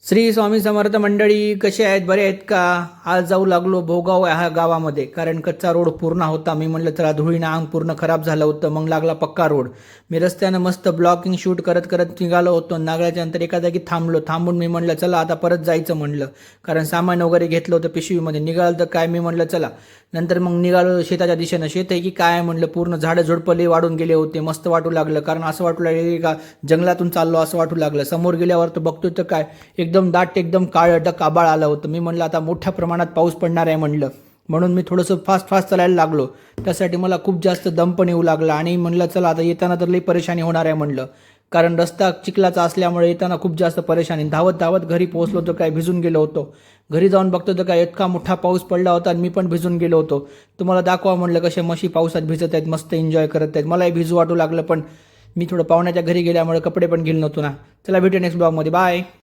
श्री स्वामी समर्थ मंडळी कसे आहेत, बरे आहेत का? आज जाऊ लागलो भोगाव ह्या गावामध्ये, कारण कच्चा रोड पूर्ण होता. मी म्हटलं चला, धुळीनं अंग पूर्ण खराब झालं होतं. मग लागला पक्का रोड. मी रस्त्यानं मस्त ब्लॉकिंग शूट करत करत निघालो होतो. नागळ्याच्या नंतर एका जागी थांबून मी म्हटलं चला आता परत जायचं म्हणलं, कारण सामान वगैरे घेतलं होतं पिशवीमध्ये. निघालं तर काय, मी म्हटलं चला. नंतर मग निघालो शेताच्या दिशेनं. शेत आहे की काय म्हणलं, पूर्ण झाडं झुडपले वाढून गेले होते. मस्त वाटू लागलं, कारण असं वाटू लागले का जंगलातून चाललो असं वाटू लागलं. समोर गेल्यावर तर बघतोय तर काय, एकदम दाट, एकदम काळं आभाळ आलं होतं. मी म्हणलं आता मोठ्या प्रमाणात पाऊस पडणार आहे म्हणलं, म्हणून मी थोडंसं फास्ट चालायला लागलो. त्यासाठी मला खूप जास्त दम पण येऊ लागला आणि म्हणलं चला आता येताना तर लई परेशानी होणार आहे म्हणलं, कारण रस्ता चिखलाचा असल्यामुळे येताना खूप जास्त परेशानी. धावत धावत घरी पोहोचलो तर काय भिजून गेलो होतो. घरी जाऊन बघतो तर काय इतका मोठा पाऊस पडला होता आणि मी पण भिजून गेलो होतो. तुम्हाला दाखवा म्हणलं कसे म्हशी पावसात भिजत आहेत, मस्त एन्जॉय करत आहेत. मलाही भिजू वाटू लागलं, पण मी थोडं पाहुण्याच्या घरी गेल्यामुळे कपडे पण गेले नव्हतो ना. चला भेटू नेक्स्ट ब्लॉगमध्ये, बाय.